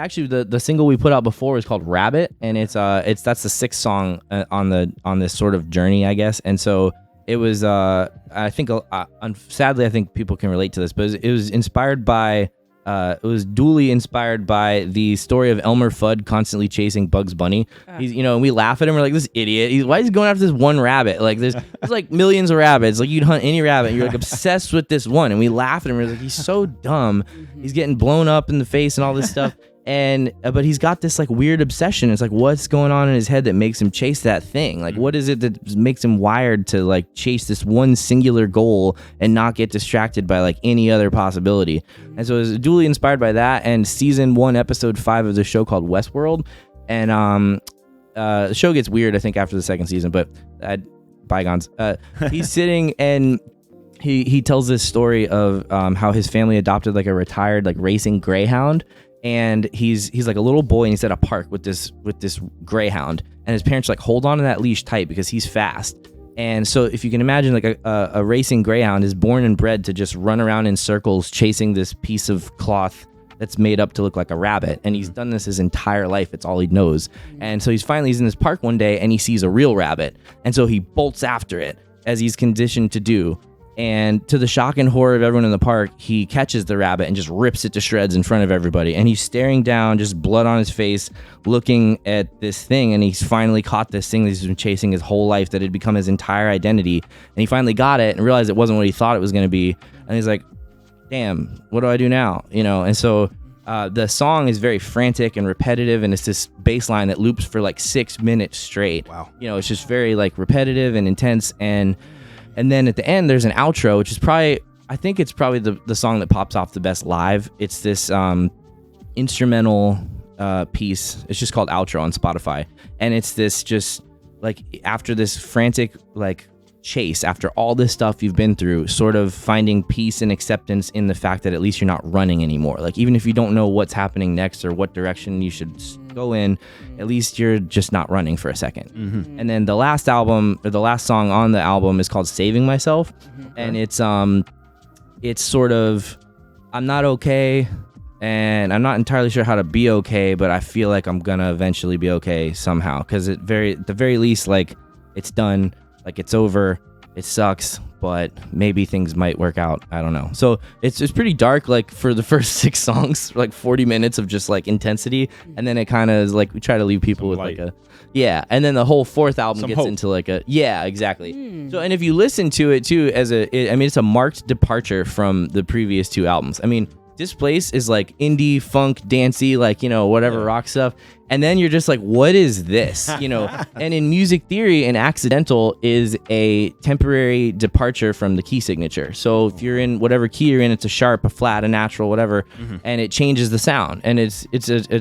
actually, the single we put out before is called Rabbit, and that's the sixth song on this sort of journey, I guess. And so it was I think sadly I think people can relate to this, but it was inspired by it was duly inspired by the story of Elmer Fudd constantly chasing Bugs Bunny. He's, and we laugh at him. We're like, this idiot. Why is he going after this one rabbit? Like, there's like millions of rabbits. Like, you'd hunt any rabbit. And you're like obsessed with this one. And we laugh at him. We're like, he's so dumb. He's getting blown up in the face and all this stuff. And but he's got this like weird obsession. It's like, what's going on in his head that makes him chase that thing? Like, what is it that makes him wired to like chase this one singular goal and not get distracted by like any other possibility? And so it was duly inspired by that. And season 1, episode 5 of the show called Westworld. And the show gets weird, I think, after the second season, but bygones. He's sitting and he tells this story of how his family adopted like a retired like racing greyhound. And he's like a little boy, and he's at a park with this greyhound, and his parents like hold on to that leash tight because he's fast. And so if you can imagine, like a racing greyhound is born and bred to just run around in circles chasing this piece of cloth that's made up to look like a rabbit, and he's done this his entire life. It's all he knows. And so he's in this park one day, and he sees a real rabbit, and so he bolts after it as he's conditioned to do. And to the shock and horror of everyone in the park, he catches the rabbit and just rips it to shreds in front of everybody. And he's staring down, just blood on his face, looking at this thing. And he's finally caught this thing that he's been chasing his whole life, that had become his entire identity. And he finally got it and realized it wasn't what he thought it was going to be. And he's like, damn, what do I do now? And so the song is very frantic and repetitive. And it's this bass line that loops for like 6 minutes straight. Wow. It's just very like repetitive and intense. And then at the end, there's an outro, which is I think it's probably the song that pops off the best live. It's this instrumental piece. It's just called Outro on Spotify. And it's this just like after this frantic like chase, after all this stuff you've been through, sort of finding peace and acceptance in the fact that at least you're not running anymore. Like, even if you don't know what's happening next or what direction you should go in, at least you're just not running for a second. And then the last song on the album is called Saving Myself. And it's sort of, I'm not okay, and I'm not entirely sure how to be okay, but I feel like I'm gonna eventually be okay somehow, because at the very least, like, it's done. Like, it's over, it sucks, but maybe things might work out. I don't know. So it's pretty dark, like, for the first 6 songs, like 40 minutes of just like intensity. And then it kind of is like, we try to leave people with light. like and then the whole 4th album gets hope. into like exactly. So, and if you listen to it too, it's a marked departure from the previous 2 albums. I mean, Displace is like indie, funk, dancey, like, whatever rock stuff. And then you're just like, what is this? And in music theory, an accidental is a temporary departure from the key signature. So if you're in whatever key you're in, it's a sharp, a flat, a natural, whatever, and it changes the sound. And it's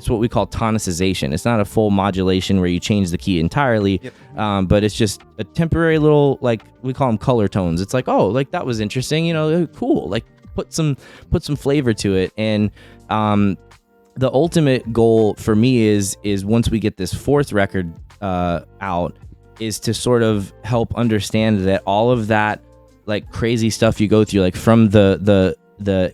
what we call tonicization. It's not a full modulation where you change the key entirely, but it's just a temporary little, like, we call them color tones. It's like, oh, like, that was interesting, cool, like, put some flavor to it. And the ultimate goal for me is once we get this 4th record out, is to sort of help understand that all of that like crazy stuff you go through, like from the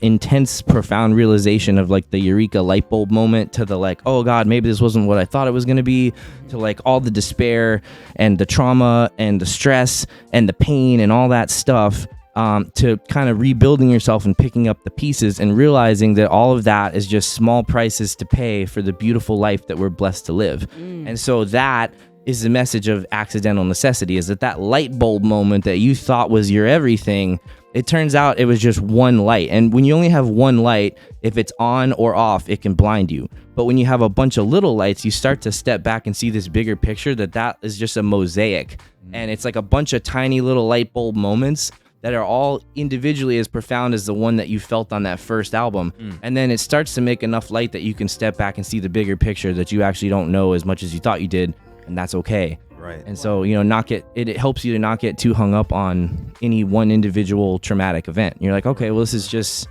intense, profound realization of like the eureka light bulb moment to the like, oh God, maybe this wasn't what I thought it was going to be, to like all the despair and the trauma and the stress and the pain and all that stuff, to kind of rebuilding yourself and picking up the pieces and realizing that all of that is just small prices to pay for the beautiful life that we're blessed to live. And so that is the message of Accidental Necessity, is that light bulb moment that you thought was your everything, it turns out it was just one light. And when you only have one light, if it's on or off, it can blind you. But when you have a bunch of little lights, you start to step back and see this bigger picture, that is just a mosaic. And it's like a bunch of tiny little light bulb moments that are all individually as profound as the one that you felt on that first album. And then it starts to make enough light that you can step back and see the bigger picture that you actually don't know as much as you thought you did, and that's okay. Right. And so, it helps you to not get too hung up on any one individual traumatic event. You're like, okay, well, this is just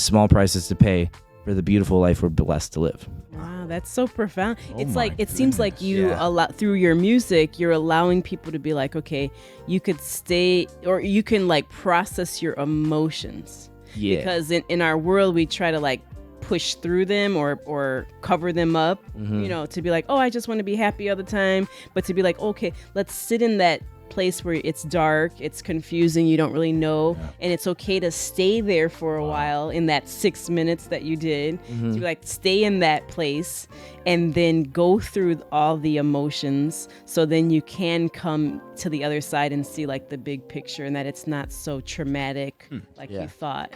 small prices to pay for the beautiful life we're blessed to live. Wow, that's so profound. Oh, It seems like you allow, through your music, you're allowing people to be like, okay, you could stay, or you can like process your emotions. Yeah. Because in our world, we try to like push through them or cover them up, to be like, oh, I just want to be happy all the time. But to be like, okay, let's sit in that place where it's dark, it's confusing, you don't really know, and it's okay to stay there for a while in that 6 minutes that you did, to be like, stay in that place and then go through all the emotions, so then you can come to the other side and see like the big picture, and that it's not so traumatic like you thought.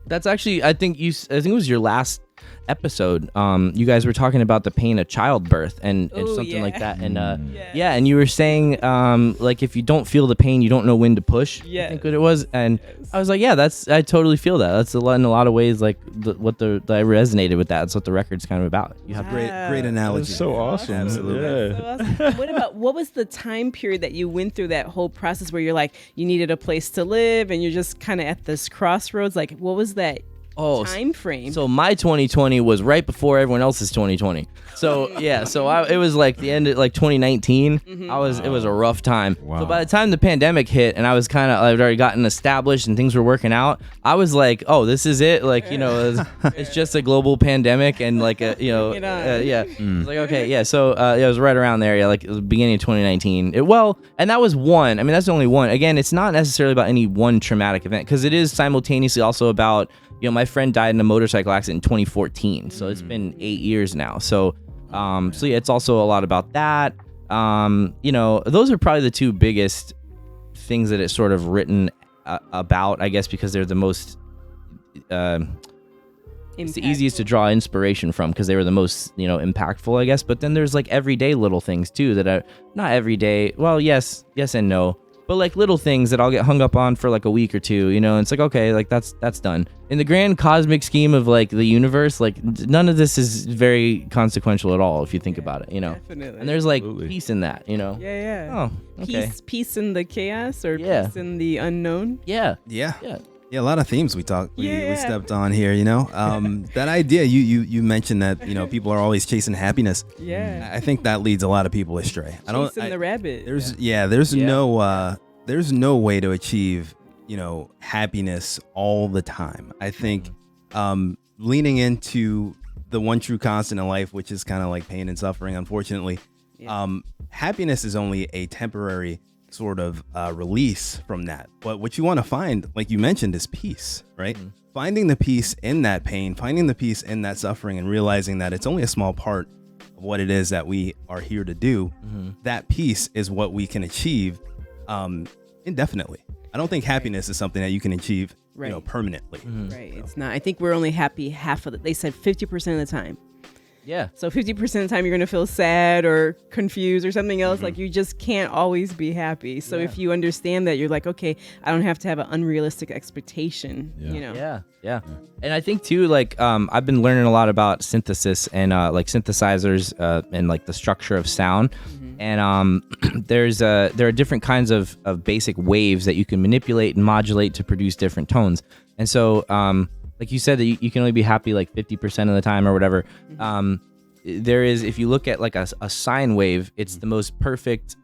That's actually, I think it was your last episode. You guys were talking about the pain of childbirth and something like that, and and you were saying like, if you don't feel the pain, you don't know when to push. I think what it was, and I was like, I totally feel that. That's in a lot of ways like I resonated with that. That's what the record's kind of about. You have great analogy. That's so awesome. Absolutely. So awesome. What was the time period that you went through that whole process where you're like, you needed a place to live and you're just kind of at this crossroads? Like, what was that time frame? So my 2020 was right before everyone else's 2020. So it was like the end of like 2019. It was a rough time. Wow. So by the time the pandemic hit and I'd already gotten established and things were working out, I was like, oh, this is it. Like, it's just a global pandemic and like It's like, okay, so it was right around there, like the beginning of 2019. And that was one. I mean, that's the only one. Again, it's not necessarily about any one traumatic event, because it is simultaneously also about, my friend died in a motorcycle accident in 2014, so it's been 8 years now. So, it's also a lot about that. Those are probably the two biggest things that it's sort of written about, I guess, because they're the most, it's the easiest to draw inspiration from, because they were the most, impactful, I guess. But then there's like everyday little things too that are not everyday. Well, yes and no. But like little things that I'll get hung up on for like a week or two, and it's like, okay, like that's done. In the grand cosmic scheme of like the universe, like none of this is very consequential at all if you think about it, Definitely. And there's like peace in that, Yeah. Oh, okay. Peace in the chaos, or peace in the unknown. Yeah. A lot of themes we stepped on here, that idea you mentioned that, people are always chasing happiness. I think that leads a lot of people astray. Chasing the rabbit. There's no way to achieve, happiness all the time. I think leaning into the one true constant in life, which is kind of like pain and suffering, unfortunately, happiness is only a temporary sort of release from that. But what you want to find, like you mentioned, is peace, right? Finding the peace in that pain, finding the peace in that suffering, and realizing that it's only a small part of what it is that we are here to do. That peace is what we can achieve indefinitely. I don't think happiness is something that you can achieve, permanently. Right. It's not. I think we're only happy half of it. They said 50% of the time. Yeah. So 50% of the time you're going to feel sad or confused or something else. Like, you just can't always be happy. So if you understand that, you're like, okay, I don't have to have an unrealistic expectation, Yeah. And I think too, like, I've been learning a lot about synthesis and like synthesizers and like the structure of sound. And there are different kinds of basic waves that you can manipulate and modulate to produce different tones. And so, like you said, that you can only be happy like 50% of the time or whatever. There is, if you look at like a sine wave, it's the most perfect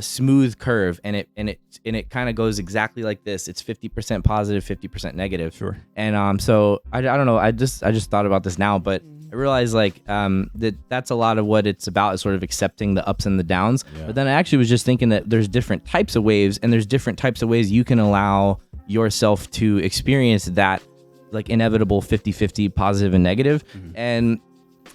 smooth curve, and it kind of goes exactly like this. It's 50% positive, 50% negative. Sure. And so I don't know. I just thought about this now, but I realized like that's a lot of what it's about, is sort of accepting the ups and the downs. But then I actually was just thinking that there's different types of waves, and there's different types of ways you can allow yourself to experience that like inevitable 50-50 positive and negative. And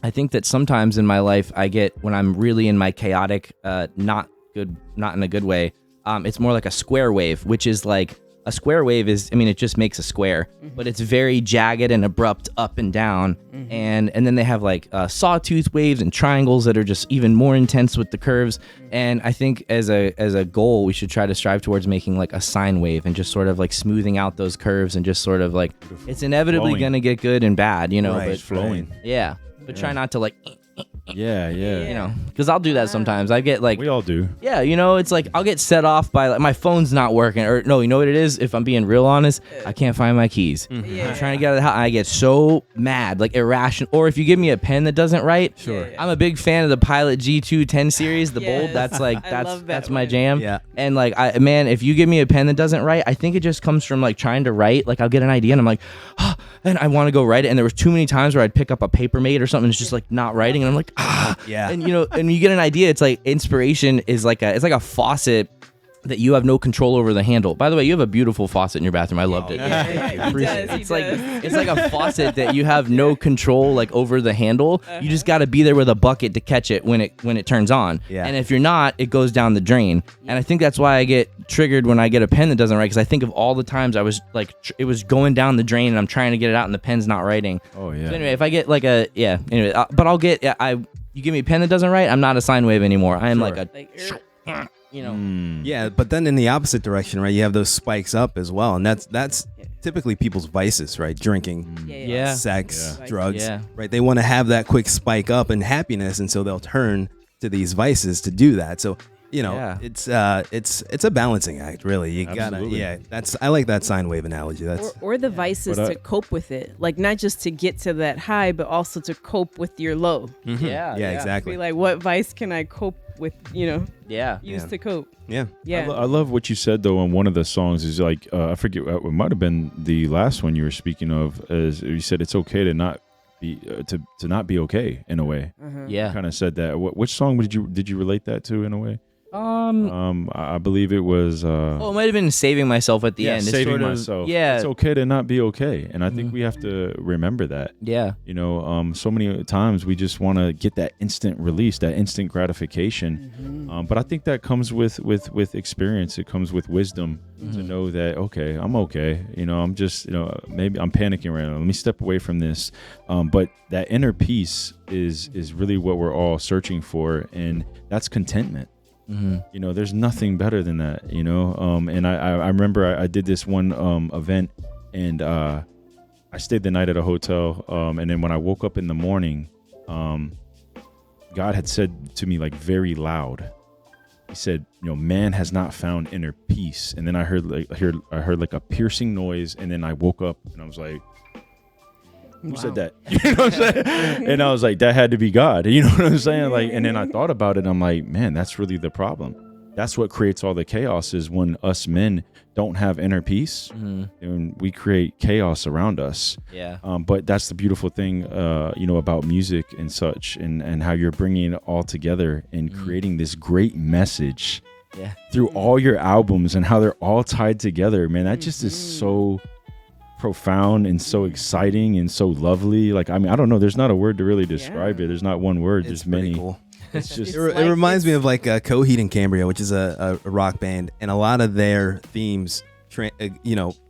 I think that sometimes in my life I get, when I'm really in my chaotic, not in a good way, it's more like a square wave, which is like, a square wave is, I mean, it just makes a square, but it's very jagged and abrupt up and down. And then they have like sawtooth waves and triangles that are just even more intense with the curves. And I think as a goal, we should try to strive towards making like a sine wave and just sort of like smoothing out those curves, and just sort of like, it's inevitably going to get good and bad, Right, but flowing. Yeah. But try not to like Yeah. you know, because I'll do that sometimes. I get like, We all do. yeah, you know, it's like I'll get set off by like my phone's not working, or no, you know what it is? If I'm being real honest, I can't find my keys. Yeah. I'm trying to get out of the house. I get so mad, like irrational. Or if you give me a pen that doesn't write, Sure. I'm a big fan of the Pilot G2 10 series, the bold. Yes. That's like I love that that's my one. jam. Yeah. And like man, if you give me a pen that doesn't write, I think it just comes from like trying to write. Like I'll get an idea and I'm like, oh, and I want to go write it. And there was too many times where I'd pick up a Papermate or something, it's just like not writing, and I'm like, Yeah. And you know, and you get an idea. It's like inspiration is like it's like a faucet that you have no control over the handle. By the way, you have a beautiful faucet in your bathroom. I loved it. It's like it's like a faucet that you have no control like over the handle. You just got to be there with a bucket to catch it when it turns on. Yeah. And if you're not, it goes down the drain. And I think that's why I get triggered when I get a pen that doesn't write, because I think of all the times I was like it was going down the drain and I'm trying to get it out and the pen's not writing. Oh yeah. So anyway, if I get like a but I'll get you give me a pen that doesn't write, I'm not a sine wave anymore. I am like a you know. Yeah, but then in the opposite direction, right? You have those spikes up as well, and that's typically people's vices, right? Drinking, Yeah. sex, Yeah. drugs, Yeah. right? They want to have that quick spike up in happiness, and so they'll turn to these vices to do that. So you know, Yeah. it's a balancing act, really. You gotta, Absolutely. I like that sine wave analogy. That's Or the vices But, to cope with it, like not just to get to that high, but also to cope with your low. Yeah. yeah, exactly. Be like, what vice can I cope with? Yeah. Use Yeah. to cope. Yeah, Yeah. I love what you said though on one of the songs. Is like I forget, it might have been the last one you were speaking of. Is you said it's okay to not be to not be okay in a way. Yeah. Kind of said that. Which song did you relate that to in a way? I believe it was. Oh, it might have been saving myself at the end. It's saving sort of, myself. Yeah. It's okay to not be okay, and I think we have to remember that. Yeah. You know, so many times we just want to get that instant release, that instant gratification. But I think that comes with experience. It comes with wisdom to know that, okay, I'm okay. You know, I'm just, maybe I'm panicking right now. Let me step away from this. But that inner peace is really what we're all searching for. And that's contentment. You know, there's nothing better than that, and I remember I did this one event, and I stayed the night at a hotel, and then when I woke up in the morning, God had said to me, like, very loud, he said, man has not found inner peace. And then I heard like a piercing noise, and then I woke up and I was like, who said that? You know what I'm saying? And I was like, that had to be God. You know what I'm saying? Like, and then I thought about it. I'm like, man, that's really the problem. That's what creates all the chaos, is when us men don't have inner peace, and we create chaos around us. Yeah. But that's the beautiful thing, about music and such, and how you're bringing it all together and creating this great message through all your albums, and how they're all tied together. Man, that just is so profound and so exciting and so lovely. Like, I mean, I don't know, there's not a word to really describe it. There's not one word. it's There's many. cool. It's just It reminds me of like Coheed and Cambria, which is a rock band, and a lot of their themes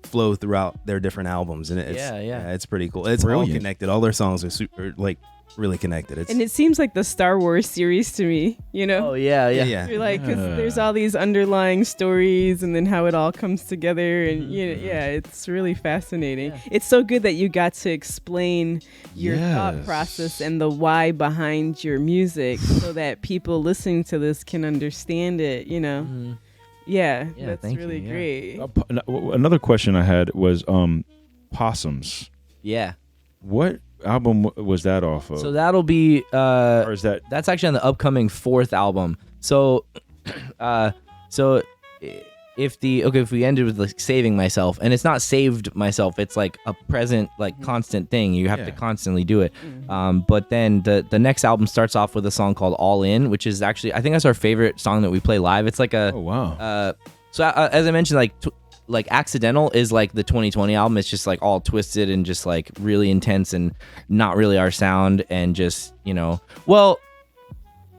flow throughout their different albums, and it's pretty cool. It's brilliant. all connected. All their songs are super, like, really connected. And it seems like the Star Wars series to me, Oh yeah. You're like, because there's all these underlying stories, and then how it all comes together, and it's really fascinating. It's so good that you got to explain your thought process and the why behind your music, so that people listening to this can understand it. That's thank really you, great. Another question I had was Possums. Yeah. What album was that off of? So that'll be or is that that's actually on the upcoming 4th album. So if we ended with like saving myself, and it's not saved myself, it's like a present, like constant thing. You have to constantly do it. But then the next album starts off with a song called All In, which is actually, I think that's our favorite song that we play live. It's like a oh wow. So as I mentioned, like Accidental is like the 2020 album. It's just like all twisted and just like really intense and not really our sound, and just,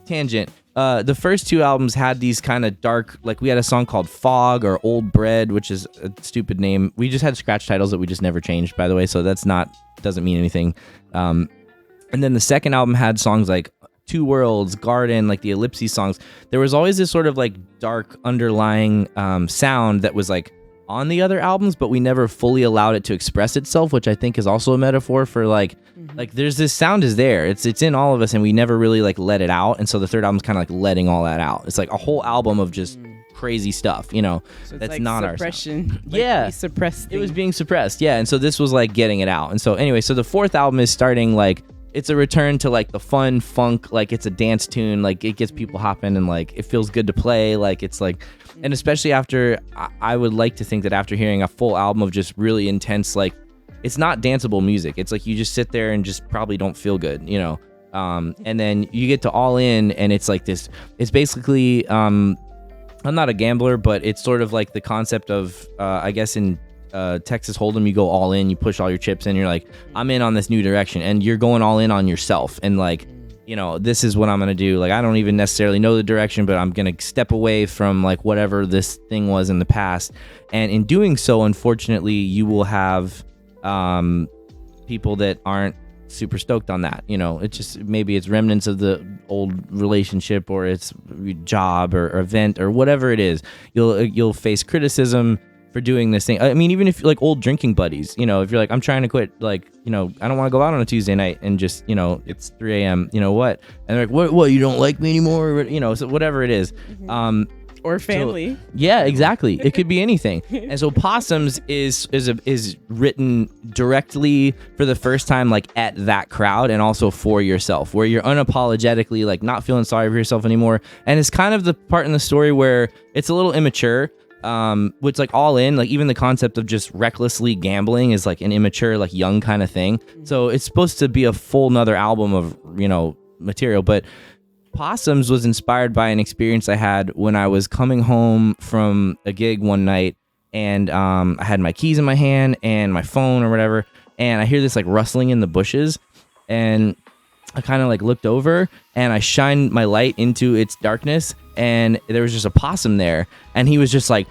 tangent. The first 2 albums had these kind of dark, like we had a song called Fog or Old Bread, which is a stupid name. We just had scratch titles that we just never changed, by the way. So doesn't mean anything. And then the second album had songs like Two Worlds, Garden, like the Ellipses songs. There was always this sort of like dark underlying sound that was like on the other albums, but we never fully allowed it to express itself, which I think is also a metaphor for like there's this sound is there. It's in all of us, and we never really like let it out. And so the third album's kind of like letting all that out. It's like a whole album of just crazy stuff, so that's like not suppression. our sound. Yeah, suppressed. It was being suppressed. Yeah, and so this was like getting it out. And so anyway, so the fourth album is starting like it's a return to like the fun funk, like it's a dance tune, like it gets people hopping and like it feels good to play, like it's like, and especially after I would like to think that after hearing a full album of just really intense, like it's not danceable music. It's like you just sit there and just probably don't feel good, and then you get to All In, and it's like this. It's basically I'm not a gambler, but it's sort of like the concept of I guess in Texas Hold'em, you go all in, you push all your chips in, you're like, I'm in on this new direction, and you're going all in on yourself, and like, this is what I'm gonna do. Like, I don't even necessarily know the direction, but I'm gonna step away from like whatever this thing was in the past, and in doing so, unfortunately, you will have people that aren't super stoked on that. It's just maybe it's remnants of the old relationship, or it's job or event or whatever it is. You'll face criticism for doing this thing. I mean, even if like old drinking buddies, if you're like, I'm trying to quit, like, I don't want to go out on a Tuesday night and just, it's 3 a.m., what? And they're like, what, you don't like me anymore? So whatever it is. Or family. So, yeah, exactly. It could be anything. And so Possums is written directly for the first time, like at that crowd, and also for yourself, where you're unapologetically like not feeling sorry for yourself anymore. And it's kind of the part in the story where it's a little immature, which like All In, like even the concept of just recklessly gambling is like an immature, like young kind of thing. So it's supposed to be a full nother album of, material, but Possums was inspired by an experience I had when I was coming home from a gig one night, and I had my keys in my hand and my phone or whatever, and I hear this like rustling in the bushes, and I kind of like looked over and I shined my light into its darkness, and there was just a possum there, and he was just like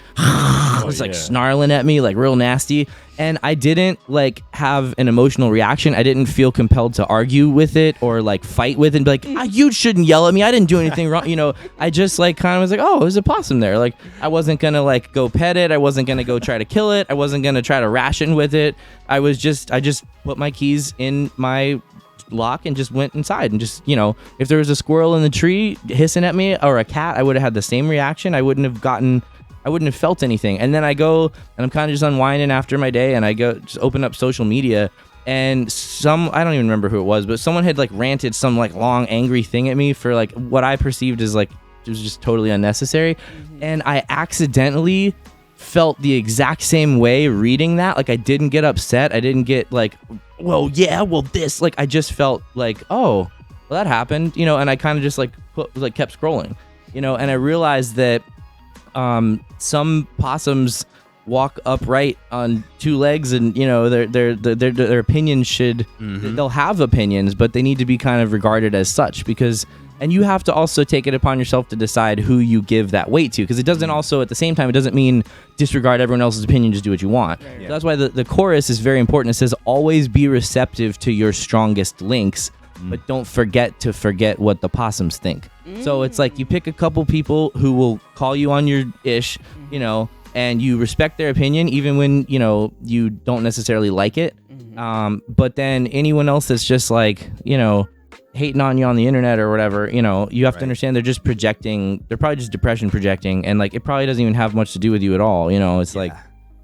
snarling at me like real nasty, and I didn't like have an emotional reaction. I didn't feel compelled to argue with it or like fight with it and be like, you shouldn't yell at me, I didn't do anything wrong. I just like kind of was like, oh, there's a possum there. Like I wasn't gonna like go pet it, I wasn't gonna go try to kill it, I wasn't gonna try to ration with it. I just put my keys in my lock and just went inside, and just if there was a squirrel in the tree hissing at me or a cat, I would have had the same reaction. I wouldn't have felt anything. And then I go and I'm kind of just unwinding after my day, and I go just open up social media, and I don't even remember who it was, but someone had like ranted some like long angry thing at me for like what I perceived as like it was just totally unnecessary. And I accidentally felt the exact same way reading that. Like I didn't get upset, I didn't get like, this, like I just felt like, oh, well, that happened, and I kind of just like kept scrolling, and I realized that some possums walk upright on two legs, and their opinions should they'll have opinions, but they need to be kind of regarded as such, and you have to also take it upon yourself to decide who you give that weight to, because it doesn't also, at the same time, it doesn't mean disregard everyone else's opinion, just do what you want. Right. So that's why the chorus is very important. It says, always be receptive to your strongest links, but don't forget what the possums think. So it's like you pick a couple people who will call you on your ish, and you respect their opinion, even when, you don't necessarily like it. But then anyone else that's just like, hating on you on the internet or whatever, you have to understand they're just projecting. They're probably just depression projecting, and like it probably doesn't even have much to do with you at all. It's like,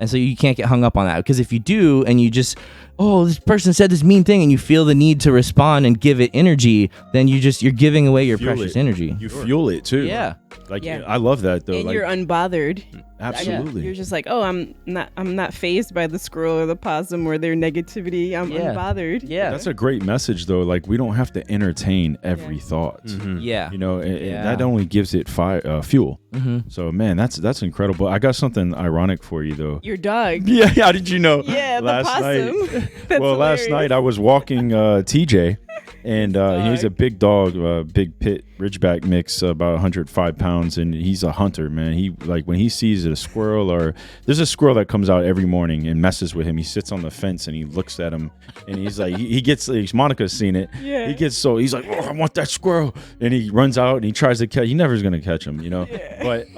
and so you can't get hung up on that, because if you do and you just, oh, this person said this mean thing, and you feel the need to respond and give it energy, then you're giving away your precious energy. You fuel it too. Yeah. I love that though. And you're unbothered. Absolutely. You're just like, oh, I'm not fazed by the squirrel or the possum or their negativity. I'm unbothered. Yeah. That's a great message though. Like we don't have to entertain every thought. Yeah. That only gives it fuel. So man, that's incredible. I got something ironic for you though. Your dog. Yeah. How did you know? Yeah, last the possum. Night, last night I was walking TJ. And he's a big dog, big pit Ridgeback mix, about 105 pounds, and he's a hunter, man. He like when he sees a squirrel, or there's a squirrel that comes out every morning and messes with him. He sits on the fence and he looks at him, and he's like, he gets, Monica's seen it. Yeah. He's like, oh, I want that squirrel, and he runs out and he tries to catch. He never is gonna catch him, you know. Yeah. But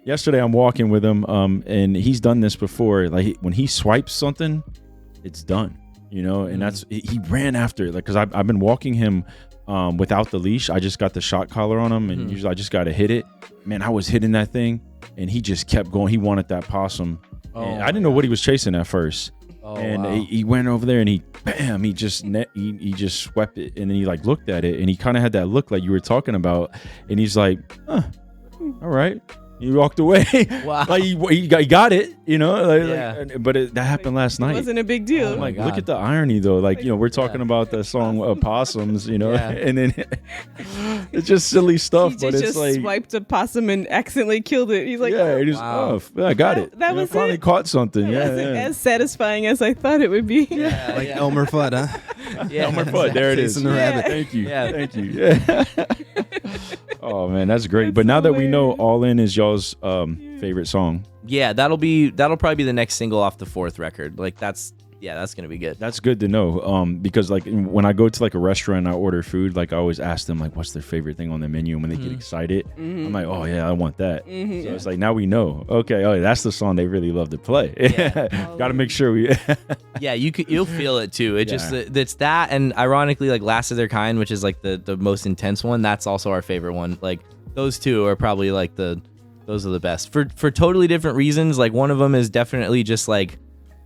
yesterday I'm walking with him, and he's done this before. Like when he swipes something, it's done. You know, and that's, he ran after it, like, because I've been walking him without the leash. I just got the shot collar on him, and usually I just got to hit it. Man, I was hitting that thing, and he just kept going. He wanted that possum. And I didn't know what he was chasing at first. He went over there, and he just swept it, and then he like looked at it, and he kind of had that look like you were talking about, and he's like, all right. He walked away. Wow. Like he got it, you know. Yeah. But that happened last night. It wasn't a big deal. Oh my God. Look at the irony, though. Like, you know, we're talking about the song Opossums, you know, and then it's just silly stuff. He but it's just like swiped a possum and accidentally killed it. He's like, yeah, it is. Wow. Oh, I got it. That You know, was finally it? caught something. It wasn't as satisfying as I thought it would be. Yeah, Like yeah. Elmer Fudd, huh? Yeah, Elmer Fudd, there it is. Chasing the rabbit. Thank you. Yeah. Thank you. Yeah. Oh man, that's great. But now that we know All In is y'all's favorite song, Yeah, that'll probably be the next single off the fourth record. Like that's gonna be good. that's good to know. Because like when I go to like a restaurant and I order food, like I always ask them like what's their favorite thing on the menu, and when they get excited, I'm like, oh yeah, I want that. So it's like now we know. Okay, oh that's the song they really love to play. Got to make sure we. Yeah, you'll feel it too. It just it's that, and ironically, like Last of Their Kind, which is like the most intense one. That's also our favorite one. Like those two are probably like those are the best for totally different reasons. Like one of them is definitely just like,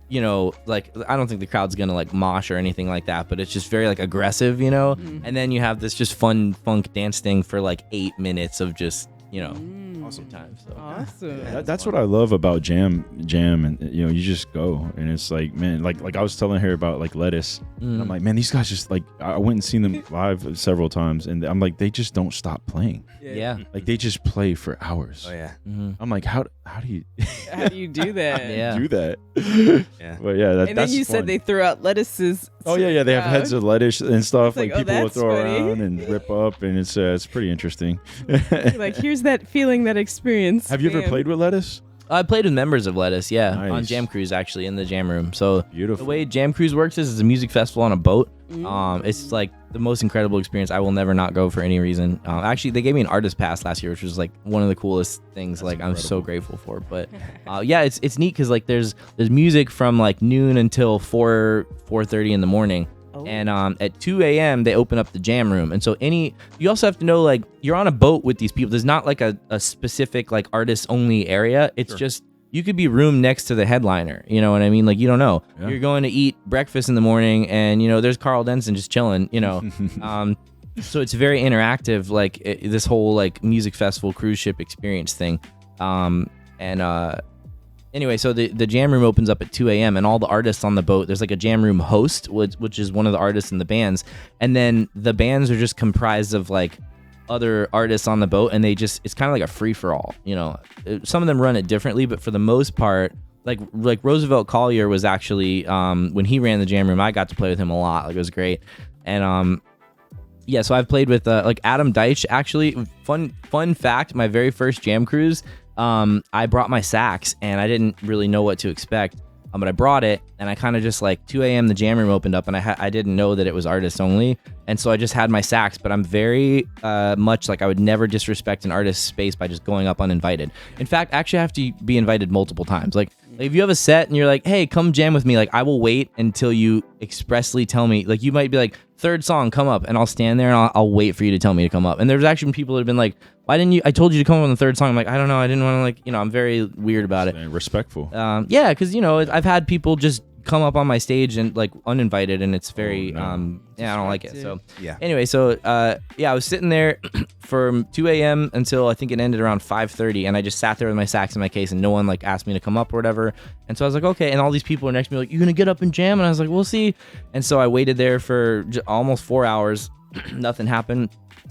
you know, like I don't think the crowd's gonna like mosh or anything like that, but it's just very like aggressive, you know. And then you have this just fun funk dance thing for like 8 minutes of just, you know, awesome time. So Awesome. That's what I love about jam, and you know, you just go, and it's like, man, like I was telling her about like Lettuce, and I'm like, man, these guys just like, I went and seen them live several times, and I'm like, they just don't stop playing. yeah. Like they just play for hours. Oh yeah. I'm like, how do you How do you do that? Yeah. do that? Yeah. But yeah, And then that's you fun. said they threw out lettuces. Oh yeah, they have heads of lettuce and stuff. It's Like like, oh, people will that's throw funny. around and rip up, and it's pretty interesting. Like, here's that feeling, that experience. Have you ever man. played with Lettuce? I played with members of Lettuce, yeah, Nice. on Jam Cruise actually in the jam room. So Beautiful. the way Jam Cruise works is it's a music festival on a boat. It's like the most incredible experience. I will never not go for any reason. Actually, they gave me an artist pass last year, which was like one of the coolest things. That's like incredible. I'm so grateful for. But yeah, it's neat because like there's music from like noon until 4:30 in the morning. Oh. And at 2 a.m. they open up the jam room. And so you also have to know, like, you're on a boat with these people. There's not like a specific like artist only area. It's just, you could be room next to the headliner. You know what I mean? Like, you don't know. Yeah. You're going to eat breakfast in the morning and, you know, there's Carl Denson just chilling, you know. So it's very interactive, like this whole like music festival cruise ship experience thing. Anyway, so the jam room opens up at 2 a.m. and all the artists on the boat, there's like a jam room host, which is one of the artists in the bands. And then the bands are just comprised of like other artists on the boat, and it's kind of like a free-for-all, you know. Some of them run it differently, but for the most part, like Roosevelt Collier was actually, when he ran the jam room, I got to play with him a lot. Like, it was great. And yeah, so I've played with like Adam Deitch, actually. Fun fact, my very first jam cruise, I brought my sax and I didn't really know what to expect, but I brought it, and I kind of just like 2 a.m. the jam room opened up, and I didn't know that it was artists only, and so I just had my sax. But I'm very much like, I would never disrespect an artist's space by just going up uninvited. In fact, actually I have to be invited multiple times. Like if you have a set and you're like, hey, come jam with me, like I will wait until you expressly tell me. Like you might be like, third song, come up, and I'll stand there and I'll wait for you to tell me to come up. And there's actually been people that have been like, why didn't you? I told you to come up on the third song. I'm like, I don't know, I didn't want to, like, you know, I'm very weird about it. Respectful. Yeah, because, you know, I've had people just come up on my stage and like uninvited, and it's very yeah, I don't like it. So Yeah. anyway, so yeah, I was sitting there from 2 a.m. until I think it ended around 5:30, and I just sat there with my sax in my case, and no one like asked me to come up or whatever. And so I was like, okay. And all these people are next to me like, you gonna get up and jam? And I was like, we'll see. And so I waited there for almost 4 hours. Nothing happened.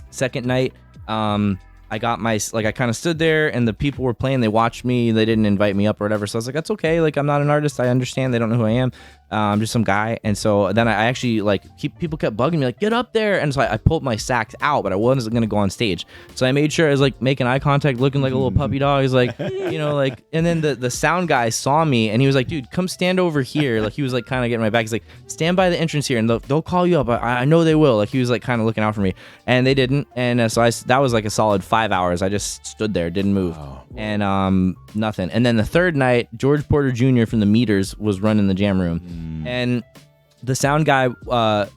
Second night, I got my, like, I kind of stood there and the people were playing, they watched me, they didn't invite me up or whatever. So I was like, that's okay. Like, I'm not an artist. I understand. They don't know who I am. just some guy. And so then I actually like people kept bugging me like, get up there. And so I pulled my sax out, but I wasn't going to go on stage. So I made sure I was like making eye contact, looking like a little puppy dog. He's like, like, and then the sound guy saw me and he was like, dude, come stand over here. Like he was like kind of getting my back. He's like, stand by the entrance here and they'll call you up. I know they will. Like he was like kind of looking out for me, and they didn't. And so that was like a solid 5 hours. I just stood there, didn't move. Wow. And nothing. And then the third night, George Porter Jr. from the Meters was running the jam room, and the sound guy,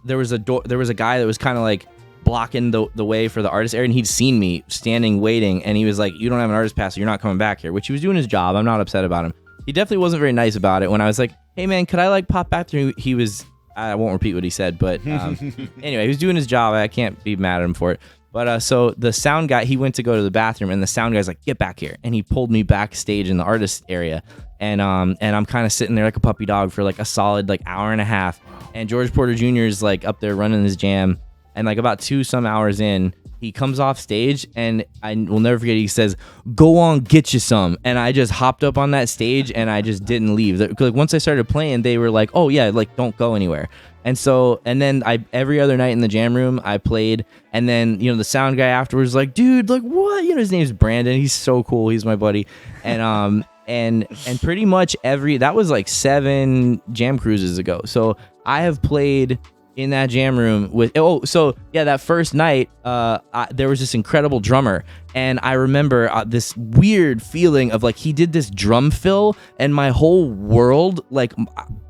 there was a guy that was kind of like blocking the way for the artist area, and he'd seen me standing waiting, and he was like, you don't have an artist pass, so you're not coming back here, which he was doing his job. I'm not upset about him. He definitely wasn't very nice about it when I was like, hey man, could I like pop back through? He was, I won't repeat what he said, but anyway, he was doing his job. I can't be mad at him for it. But so the sound guy, he went to go to the bathroom, and the sound guy's like, get back here. And he pulled me backstage in the artist area. And I'm kind of sitting there like a puppy dog for like a solid like hour and a half. And George Porter Jr. is like up there running his jam. And like about 2 some hours in, he comes off stage, and I will never forget, he says, go on, get you some. And I just hopped up on that stage, and I just didn't leave. Like once I started playing, they were like, oh yeah, like don't go anywhere. And so, and then every other night in the jam room, I played. And then, the sound guy afterwards was like, dude, like what? His name's Brandon. He's so cool. He's my buddy. And, and pretty much that was like 7 jam cruises ago. So I have played in that jam room that first night, there was this incredible drummer. And I remember this weird feeling of like, he did this drum fill, and my whole world, like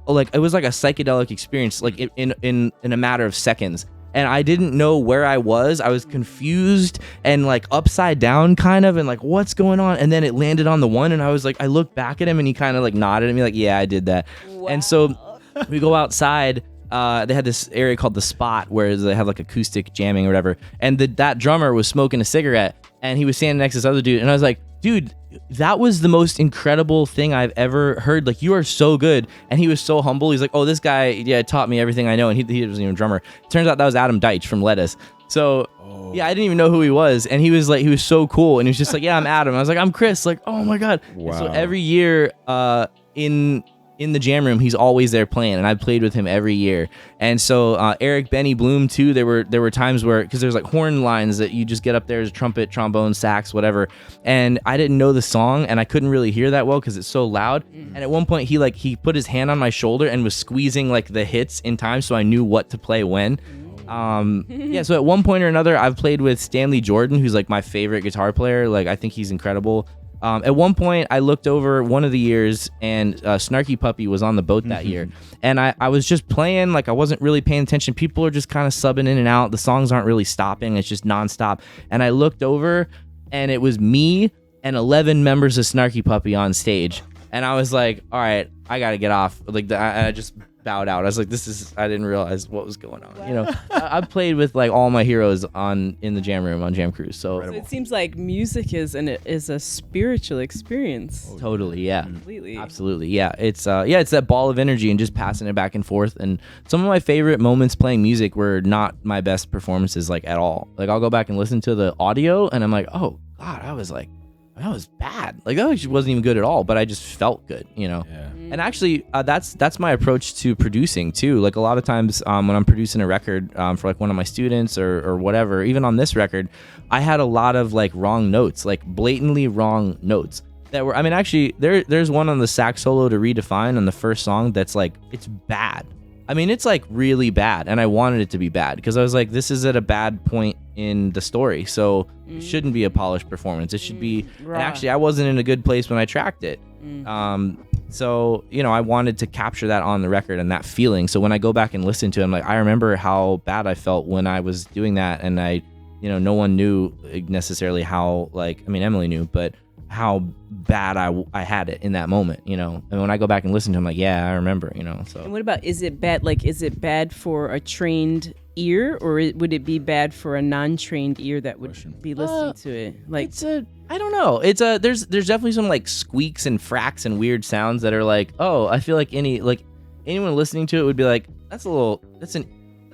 it was like a psychedelic experience, like in a matter of seconds. And I didn't know where I was. I was confused and like upside down kind of, and like, what's going on? And then it landed on the one, and I was like, I looked back at him, and he kind of like nodded at me like, yeah, I did that. Wow. And so we go outside. They had this area called the Spot where they have like acoustic jamming or whatever. And that drummer was smoking a cigarette, and he was standing next to this other dude. And I was like, dude, that was the most incredible thing I've ever heard. Like, you are so good. And he was so humble. He's like, oh, this guy, yeah, taught me everything I know. And he wasn't even a drummer. Turns out that was Adam Deitch from Lettuce. So yeah, I didn't even know who he was. And he was so cool. And he was just like, yeah, I'm Adam. I was like, I'm Chris. Like, oh my God. Wow. And so every year, in the jam room, he's always there playing, and I played with him every year. And so Eric Benny Bloom too, there were times where, because there's like horn lines that you just get up there as trumpet, trombone, sax, whatever, and I didn't know the song, and I couldn't really hear that well because it's so loud. And at one point he put his hand on my shoulder and was squeezing like the hits in time, so I knew what to play when. So at one point or another, I've played with Stanley Jordan, who's like my favorite guitar player. Like, I think he's incredible. At one point, I looked over one of the years, and Snarky Puppy was on the boat that year. And I was just playing, like I wasn't really paying attention. People are just kind of subbing in and out. The songs aren't really stopping. It's just nonstop. And I looked over, and it was me and 11 members of Snarky Puppy on stage. And I was like, all right, I got to get off. Like, I just bowed out. I was like, I didn't realize what was going on. Wow. I've played with like all my heroes in the jam room on Jam Cruise. So it seems like music is a spiritual experience. Totally, yeah. Completely. Absolutely, yeah. It's that ball of energy and just passing it back and forth. And some of my favorite moments playing music were not my best performances, like at all. Like, I'll go back and listen to the audio, and I'm like, oh God, that was bad. Like, that actually wasn't even good at all, but I just felt good, Yeah. And actually, that's my approach to producing too. Like, a lot of times when I'm producing a record for like one of my students or whatever, even on this record, I had a lot of like wrong notes, like blatantly wrong notes that were, I mean, actually there's one on the sax solo to Redefine on the first song that's like, it's bad. I mean, it's like really bad, and I wanted it to be bad because I was like, this is at a bad point in the story, so it shouldn't be a polished performance. It should be, and actually, I wasn't in a good place when I tracked it. So, I wanted to capture that on the record and that feeling. So when I go back and listen to it, I'm like, I remember how bad I felt when I was doing that, and no one knew necessarily how, like, I mean, Emily knew, but how bad I had it in that moment, and when I go back and listen to him, like, yeah, I remember, so. And what about, is it bad for a trained ear, or would it be bad for a non-trained ear that would be listening to it? Like, I don't know. There's definitely some like squeaks and fracks and weird sounds that are like, oh, I feel like anyone listening to it would be like, that's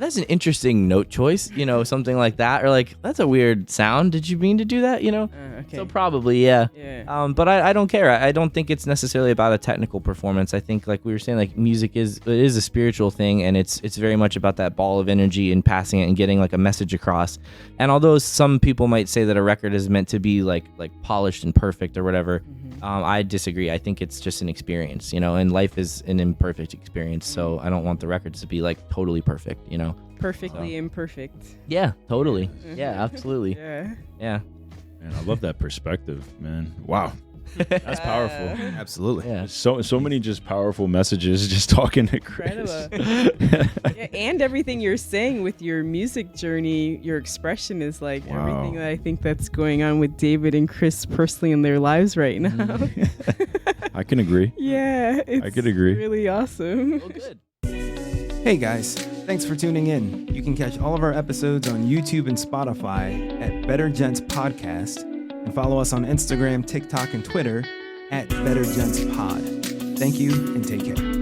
that's an interesting note choice, you know, something like that, or like, that's a weird sound. Did you mean to do that? You know? Okay. So probably, yeah. Yeah. But I don't care. I don't think it's necessarily about a technical performance. I think, like we were saying, like music is a spiritual thing, and it's very much about that ball of energy and passing it and getting like a message across. And although some people might say that a record is meant to be like polished and perfect or whatever, I disagree. I think it's just an experience, you know, and life is an imperfect experience. So I don't want the records to be like totally perfect, you know. Perfectly imperfect. Yeah, totally. Yeah, absolutely. Yeah. Yeah. Man, I love that perspective, man. Wow. That's powerful. Absolutely. Yeah. So many just powerful messages just talking to Chris. Yeah, and everything you're saying with your music journey, your expression is like everything that I think that's going on with David and Chris personally in their lives right now. I can agree. Yeah, I could agree. Really awesome. Oh, good. Hey guys, thanks for tuning in. You can catch all of our episodes on YouTube and Spotify at Better Gents Podcast, and follow us on Instagram, TikTok, and Twitter at Better Gents Pod. Thank you and take care.